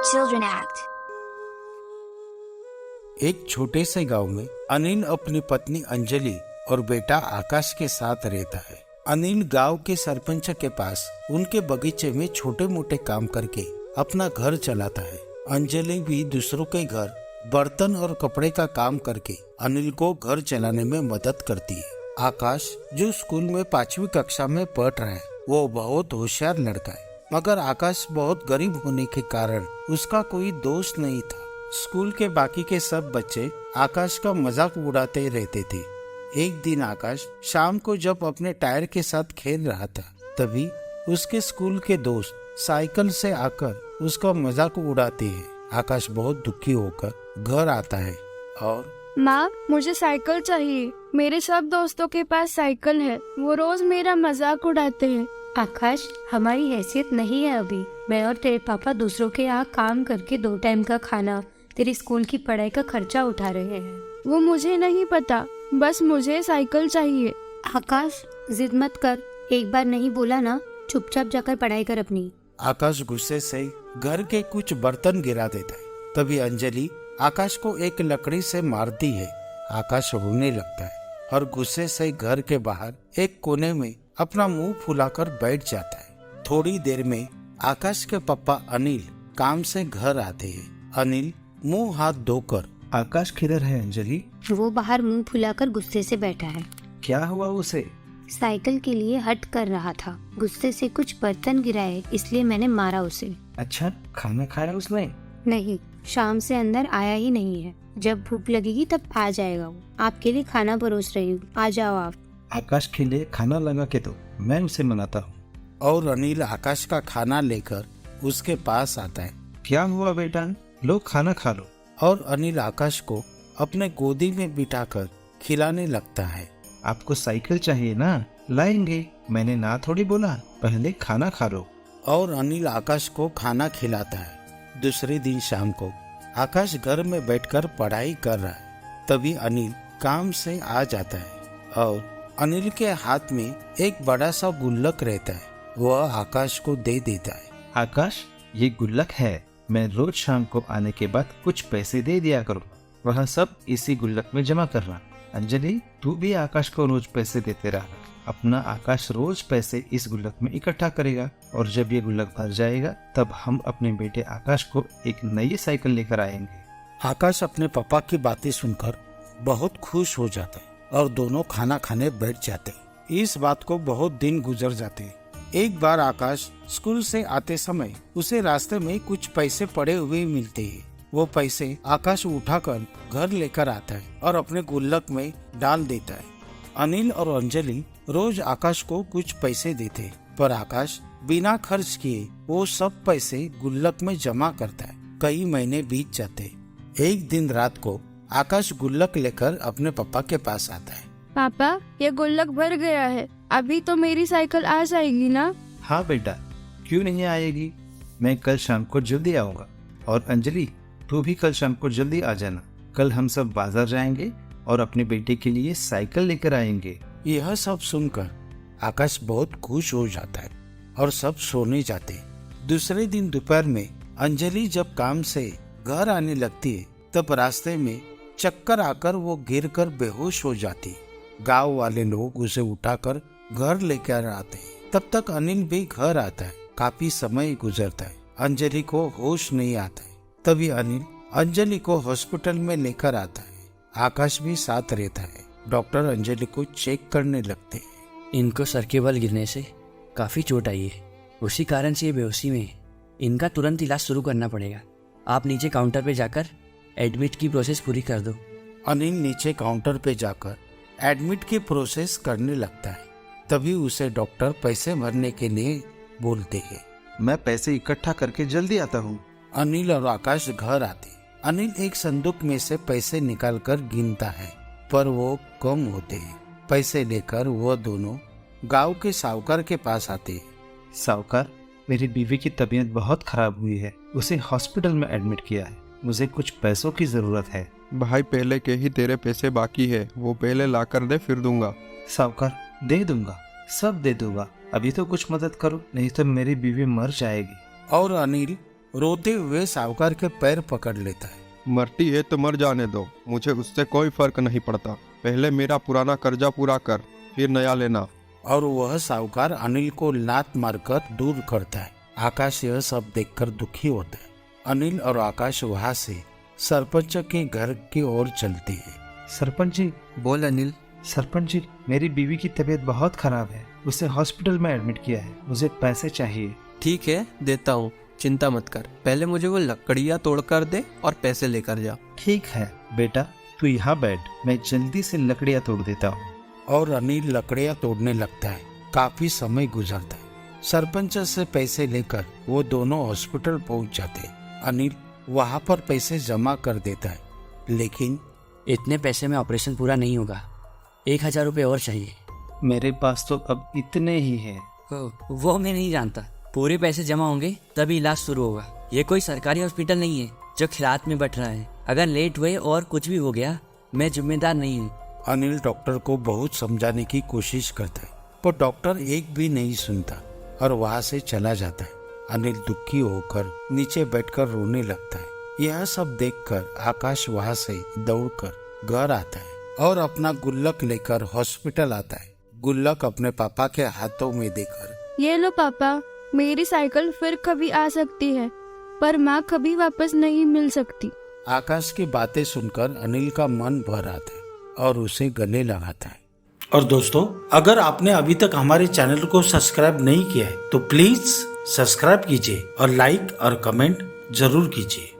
Children act. एक छोटे से गांव में अनिल अपनी पत्नी अंजलि और बेटा आकाश के साथ रहता है। अनिल गांव के सरपंच के पास उनके बगीचे में छोटे मोटे काम करके अपना घर चलाता है। अंजलि भी दूसरों के घर बर्तन और कपड़े का काम करके अनिल को घर चलाने में मदद करती है। आकाश जो स्कूल में 5वीं कक्षा में पढ़ रहा है, वो बहुत होशियार लड़का है, मगर आकाश बहुत गरीब होने के कारण उसका कोई दोस्त नहीं था। स्कूल के बाकी के सब बच्चे आकाश का मजाक उड़ाते रहते थे। एक दिन आकाश शाम को जब अपने टायर के साथ खेल रहा था, तभी उसके स्कूल के दोस्त साइकिल से आकर उसका मजाक उड़ाते हैं। आकाश बहुत दुखी होकर घर आता है और माँ, मुझे साइकिल चाहिए। मेरे सब दोस्तों के पास साइकिल है, वो रोज मेरा मजाक उड़ाते हैं। आकाश, हमारी हैसियत नहीं है अभी। मैं और तेरे पापा दूसरों के यहाँ काम करके 2 टाइम का खाना, तेरी स्कूल की पढ़ाई का खर्चा उठा रहे हैं। वो मुझे नहीं पता, बस मुझे साइकिल चाहिए। आकाश, जिद मत कर। एक बार नहीं बोला ना, चुपचाप जाकर पढ़ाई कर अपनी। आकाश गुस्से से घर के कुछ बर्तन गिरा देता है। तभी अंजलि आकाश को एक लकड़ी से मारती है। आकाश रोने लगता है और गुस्से से घर के बाहर एक कोने में अपना मुंह फुलाकर बैठ जाता है। थोड़ी देर में आकाश के पापा अनिल काम से घर आते हैं। अनिल मुंह हाथ धोकर, आकाश किधर है अंजलि? वो बाहर मुंह फुलाकर गुस्से से बैठा है। क्या हुआ उसे? साइकिल के लिए हट कर रहा था, गुस्से से कुछ बर्तन गिराए, इसलिए मैंने मारा उसे। अच्छा, खाना खाया उसने? नहीं, शाम से अंदर आया ही नहीं है। जब भूख लगेगी तब आ जाएगा वो। आपके लिए खाना परोस रही हूँ, आ जाओ आप। आकाश के लिए खाना लगा के तो मैं उसे मनाता हूँ। और अनिल आकाश का खाना लेकर उसके पास आता है। क्या हुआ बेटा, लो खाना खा लो। और अनिल आकाश को अपने गोदी में बिठाकर खिलाने लगता है। आपको साइकिल चाहिए ना, लाएंगे। मैंने ना थोड़ी बोला, पहले खाना खा लो। और अनिल आकाश को खाना खिलाता है। दूसरे दिन शाम को आकाश घर में बैठकर पढ़ाई कर रहा है। तभी अनिल काम से आ जाता है और अनिल के हाथ में एक बड़ा सा गुल्लक रहता है। वह आकाश को दे देता है। आकाश, ये गुल्लक है। मैं रोज शाम को आने के बाद कुछ पैसे दे दिया करूँ, वह सब इसी गुल्लक में जमा करना। अंजलि, तू भी आकाश को रोज पैसे देते रहा। अपना आकाश रोज पैसे इस गुल्लक में इकट्ठा करेगा और जब ये गुल्लक भर जाएगा तब हम अपने बेटे आकाश को एक नई साइकिल लेकर आएंगे। आकाश अपने पापा की बातें सुनकर बहुत खुश हो जाता है और दोनों खाना खाने बैठ जाते हैं। इस बात को बहुत दिन गुजर जाते हैं। एक बार आकाश स्कूल से आते समय उसे रास्ते में कुछ पैसे पड़े हुए मिलते हैं। वो पैसे आकाश उठाकर घर लेकर आता है और अपने गुल्लक में डाल देता है। अनिल और अंजलि रोज आकाश को कुछ पैसे देते, पर आकाश बिना खर्च किए वो सब पैसे गुल्लक में जमा करता है। कई महीने बीत जाते। एक दिन रात को आकाश गुल्लक लेकर अपने पापा के पास आता है। पापा, ये गुल्लक भर गया है, अभी तो मेरी साइकिल आ जाएगी ना? हाँ बेटा, क्यों नहीं आएगी। मैं कल शाम को जल्दी आऊंगा। और अंजलि, तू भी कल शाम को जल्दी आ जाना। कल हम सब बाजार जाएंगे और अपने बेटे के लिए साइकिल लेकर आएंगे। यह सब सुनकर आकाश बहुत खुश हो जाता है और सब सोने जाते हैं। दूसरे दिन दोपहर में अंजलि जब काम से घर आने लगती है, तब रास्ते में चक्कर आकर वो गिरकर बेहोश हो जाती है। गांव वाले लोग उसे उठाकर घर लेकर आते हैं। तब तक अनिल भी घर आता है। काफी समय गुजरता है, अंजलि को होश नहीं आता है। तभी अनिल अंजलि को हॉस्पिटल में लेकर आता है। आकाश भी साथ रहता है। डॉक्टर अंजलि को चेक करने लगते हैं। इनको सर के बल गिरने से काफ़ी चोट आई है, उसी कारण से ये बेहोशी में है। इनका तुरंत इलाज शुरू करना पड़ेगा। आप नीचे काउंटर पे जाकर एडमिट की प्रोसेस पूरी कर दो। अनिल नीचे काउंटर पे जाकर एडमिट की प्रोसेस करने लगता है। तभी उसे डॉक्टर पैसे भरने के लिए बोलते हैं। मैं पैसे इकट्ठा करके जल्दी आता हूँ। अनिल और आकाश घर आते। अनिल एक संदूक में से पैसे निकालकर गिनता है, पर वो कम होते हैं। पैसे लेकर वो दोनों गांव के साहूकार के पास आते हैं। साहूकार, मेरी बीवी की तबीयत बहुत खराब हुई है, उसे हॉस्पिटल में एडमिट किया है। मुझे कुछ पैसों की जरूरत है। भाई, पहले के ही तेरे पैसे बाकी है, वो पहले लाकर दे, फिर दूंगा। साहूकार, दे दूंगा, सब दे दूंगा। अभी तो कुछ मदद करो, नहीं तो मेरी बीवी मर जाएगी। और अनिल रोते हुए साहूकार के पैर पकड़ लेता है। मरती है तो मर जाने दो, मुझे उससे कोई फर्क नहीं पड़ता। पहले मेरा पुराना कर्जा पूरा कर, फिर नया लेना। और वह साहूकार अनिल को लात मारकर दूर करता है। आकाश यह सब देखकर दुखी होता है। अनिल और आकाश वहाँ से सरपंच के घर की ओर चलते हैं। सरपंच जी, बोल अनिल। सरपंच जी, मेरी बीवी की तबीयत बहुत खराब है, उसे हॉस्पिटल में एडमिट किया है, मुझे पैसे चाहिए। ठीक है, देता हूँ, चिंता मत कर। पहले मुझे वो लकड़ियाँ तोड़ कर दे और पैसे लेकर जा। ठीक है बेटा, तू यहाँ बैठ, मैं जल्दी से लकड़ियाँ तोड़ देता हूँ। और अनिल लकड़ियाँ तोड़ने लगता है। काफी समय गुजरता है। सरपंच से पैसे लेकर वो दोनों हॉस्पिटल पहुंच जाते हैं। अनिल वहाँ पर पैसे जमा कर देता है, लेकिन इतने पैसे में ऑपरेशन पूरा नहीं होगा, 1000 रुपये और चाहिए। मेरे पास तो अब इतने ही हैं। वो मैं नहीं जानता, पूरे पैसे जमा होंगे तभी इलाज शुरू होगा। ये कोई सरकारी हॉस्पिटल नहीं है जो खिलात में बैठ रहा है। अगर लेट हुए और कुछ भी हो गया, मैं जिम्मेदार नहीं हूँ। अनिल डॉक्टर को बहुत समझाने की कोशिश करता है, पर डॉक्टर एक भी नहीं सुनता और वहाँ से चला जाता है। अनिल दुखी होकर नीचे बैठकर रोने लगता है। यह सब देखकर आकाश वहाँ से दौड़कर घर आता है और अपना गुल्लक लेकर हॉस्पिटल आता है। गुल्लक अपने पापा के हाथों में देकर, ये लो पापा, मेरी साइकिल फिर कभी आ सकती है, पर माँ कभी वापस नहीं मिल सकती। आकाश की बातें सुनकर अनिल का मन भर आता है और उसे गले लगाता है। और दोस्तों, अगर आपने अभी तक हमारे चैनल को सब्सक्राइब नहीं किया है तो प्लीज सब्सक्राइब कीजिए और लाइक और कमेंट जरूर कीजिए।